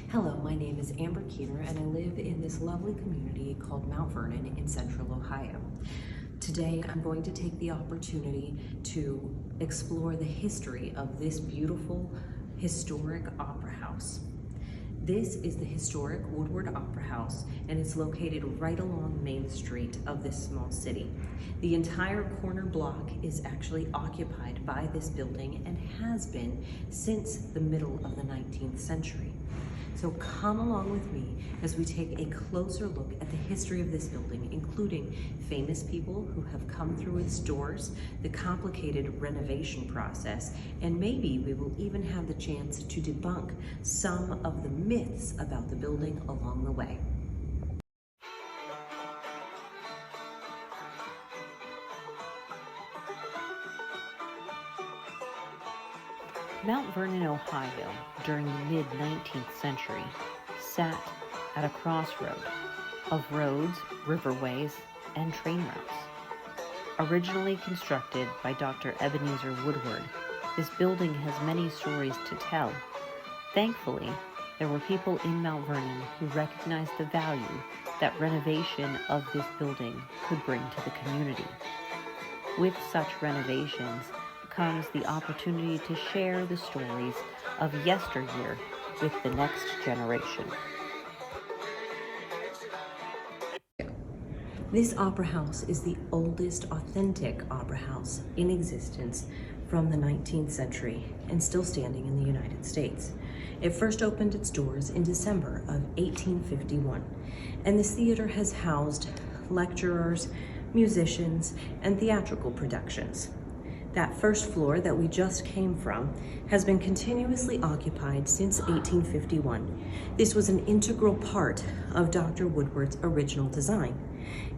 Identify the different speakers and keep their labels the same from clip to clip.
Speaker 1: Hello, my name is Amber Keener and I live in this lovely community called Mount Vernon in central Ohio. Today I'm going to take the opportunity to explore the history of this beautiful historic opera house. This is the historic Woodward Operahouse, and it's located right along Main Street of this small city. The entire corner block is actually occupied by this building and has been since the middle of the 19th century. So come along with me as we take a closer look at the history of this building, including famous people who have come through its doors, the complicated renovation process, and maybe we will even have the chance to debunk some of the myths about the building along the way. Mount Vernon, Ohio, during the mid-19th century, sat at a crossroad of roads, riverways, and train routes. Originally constructed by Dr. Ebenezer Woodward, this building has many stories to tell. Thankfully, there were people in Mount Vernon who recognized the value that renovation of this building could bring to the community. With such renovations comes the opportunity to share the stories of yesteryear with the next generation. This opera house is the oldest authentic opera house in existence from the 19th century and still standing in the United States. It first opened its doors in December of 1851, and this theater has housed lecturers, musicians, and theatrical productions. That first floor that we just came from has been continuously occupied since 1851. This was an integral part of Dr. Woodward's original design.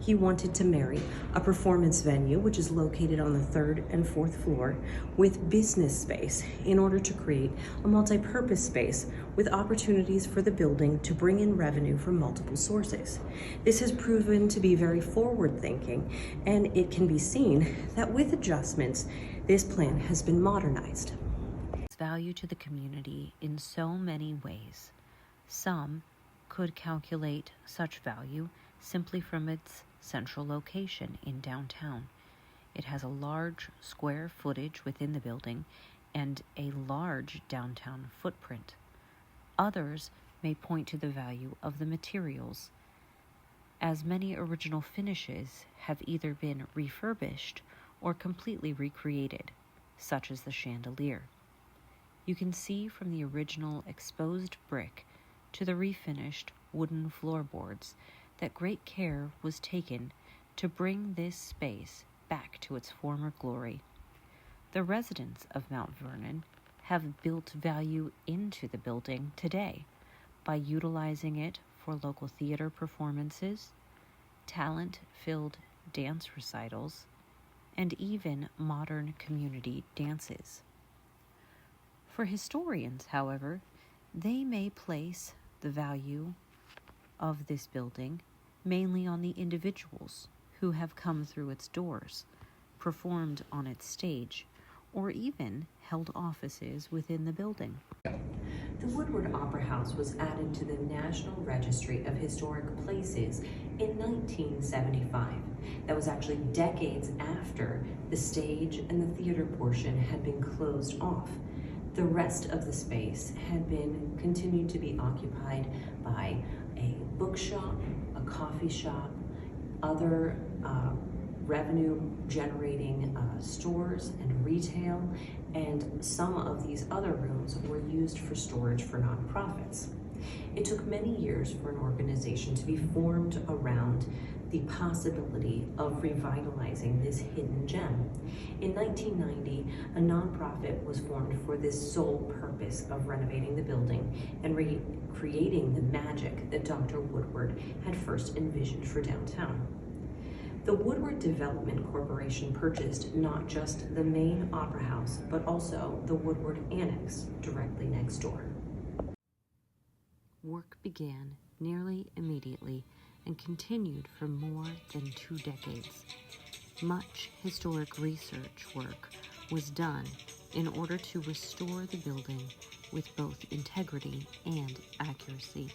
Speaker 1: He wanted to marry a performance venue, which is located on the 3rd and 4th floor, with business space in order to create a multi-purpose space with opportunities for the building to bring in revenue from multiple sources. This has proven to be very forward-thinking, and it can be seen that with adjustments, this plan has been modernized. Its value to the community in so many ways. Some could calculate such value simply from its central location in downtown. It has a large square footage within the building and a large downtown footprint. Others may point to the value of the materials, as many original finishes have either been refurbished or completely recreated, such as the chandelier. You can see from the original exposed brick to the refinished wooden floorboards that great care was taken to bring this space back to its former glory. The residents of Mount Vernon have built value into the building today by utilizing it for local theater performances, talent-filled dance recitals, and even modern community dances. For historians, however, they may place the value of this building mainly on the individuals who have come through its doors, performed on its stage, or even held offices within the building. The Woodward Opera House was added to the National Registry of Historic Places in 1975. That was actually decades after the stage and the theater portion had been closed off. The rest of the space had been continued to be occupied by a bookshop, a coffee shop, other revenue-generating stores and retail, and some of these other rooms were used for storage for nonprofits. It took many years for an organization to be formed around the possibility of revitalizing this hidden gem. In 1990, a nonprofit was formed for this sole purpose of renovating the building and recreating the magic that Dr. Woodward had first envisioned for downtown. The Woodward Development Corporation purchased not just the main opera house, but also the Woodward Annex directly next door. Work began nearly immediately and continued for more than 2 decades. Much historic research work was done in order to restore the building
Speaker 2: with both integrity and accuracy.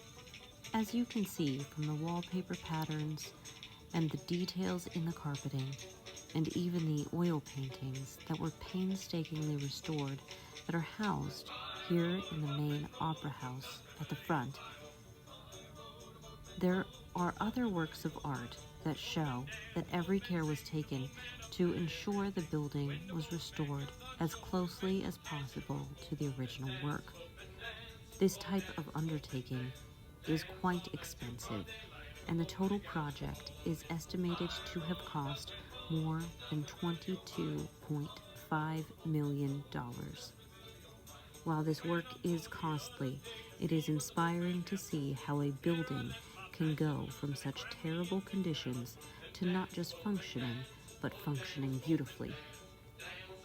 Speaker 2: As you can see from the wallpaper patterns and the details in the carpeting, and even the oil paintings that were painstakingly restored that are housed here in the main Opera House at the front, there are other works of art that show that every care was taken to ensure the building was restored as closely as possible to the original work. This type of undertaking is quite expensive, and the total project is estimated to have cost more than $22.5 million. While this work is costly, it is inspiring to see how a building can go from such terrible conditions to not just functioning, but functioning beautifully.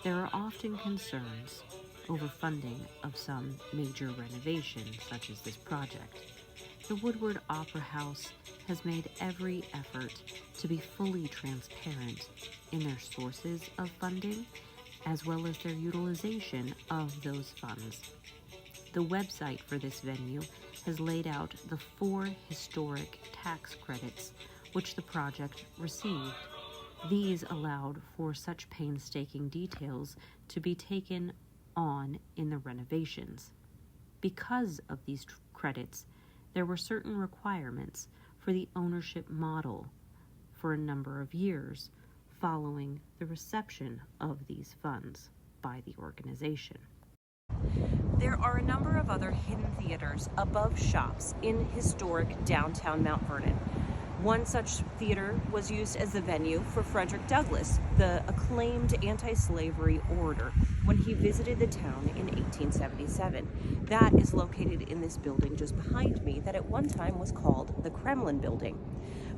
Speaker 2: There are often concerns over funding of some major renovation, such as this project. The Woodward Opera House has made every effort to be fully transparent in their sources of funding, as well as their utilization of those funds. The website for this venue has laid out the 4 historic tax credits which the project received. These allowed for such painstaking details to be taken on in the renovations. Because of these credits, there were certain requirements for the ownership model for a number of years following the reception of these funds by the organization.
Speaker 1: There are a number of other hidden theaters above shops in historic downtown Mount Vernon. One such theater was used as the venue for Frederick Douglass, the acclaimed anti-slavery orator, when he visited the town in 1877. That is located in this building just behind me that at one time was called the Kremlin Building.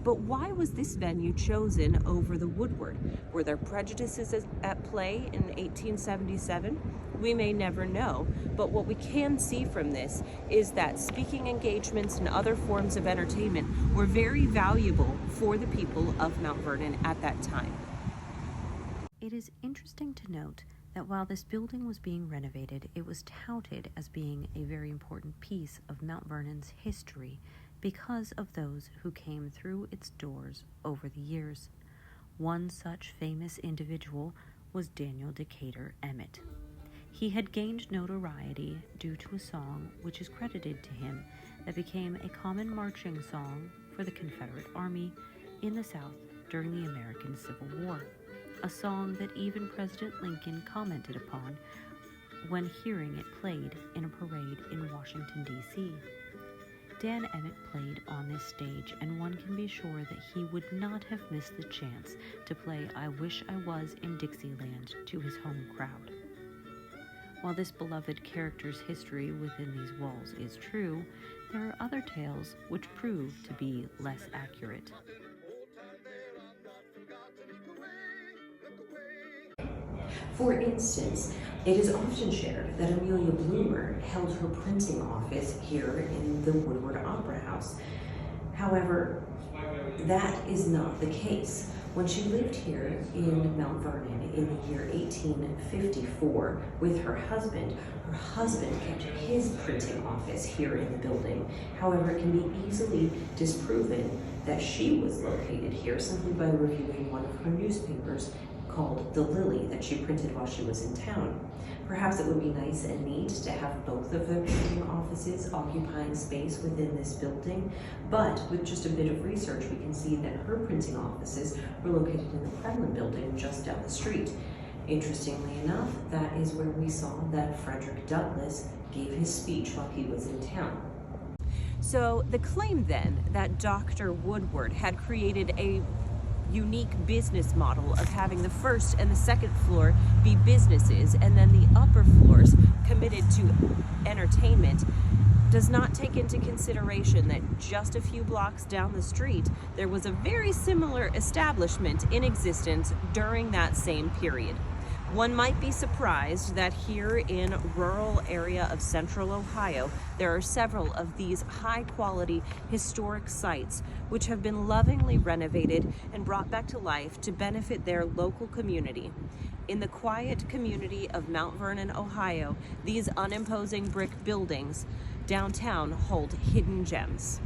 Speaker 1: But why was this venue chosen over the Woodward? Were there prejudices at play in 1877? We may never know, but what we can see from this is that speaking engagements and other forms of entertainment were very valuable for the people of Mount Vernon at that time.
Speaker 2: It is interesting to note that while this building was being renovated, it was touted as being a very important piece of Mount Vernon's history because of those who came through its doors over the years. One such famous individual was Daniel Decatur Emmett. He had gained notoriety due to a song which is credited to him that became a common marching song for the Confederate Army in the South during the American Civil War, a song that even President Lincoln commented upon when hearing it played in a parade in Washington, D.C. Dan Emmett played on this stage, and one can be sure that he would not have missed the chance to play I Wish I Was in Dixieland to his home crowd. While this beloved character's history within these walls is true, there are other tales which prove to be less accurate.
Speaker 1: For instance, it is often shared that Amelia Bloomer held her printing office here in the Woodward Opera House. However, that is not the case. When she lived here in Mount Vernon in the year 1854 with her husband kept his printing office here in the building. However, it can be easily disproven that she was located here simply by reviewing one of her newspapers called The Lily that she printed while she was in town. Perhaps it would be nice and neat to have both of the printing offices occupying space within this building, but with just a bit of research we can see that her printing offices were located in the Kremlin Building just down the street. Interestingly enough, that is where we saw that Frederick Douglass gave his speech while he was in town. So the claim then that Dr. Woodward had created a unique business model of having the first and the second floor be businesses and then the upper floors committed to entertainment does not take into consideration that just a few blocks down the street there was a very similar establishment in existence during that same period. One might be surprised that here in rural area of central Ohio, there are several of these high-quality historic sites which have been lovingly renovated and brought back to life to benefit their local community. In the quiet community of Mount Vernon, Ohio, these unimposing brick buildings downtown hold hidden gems.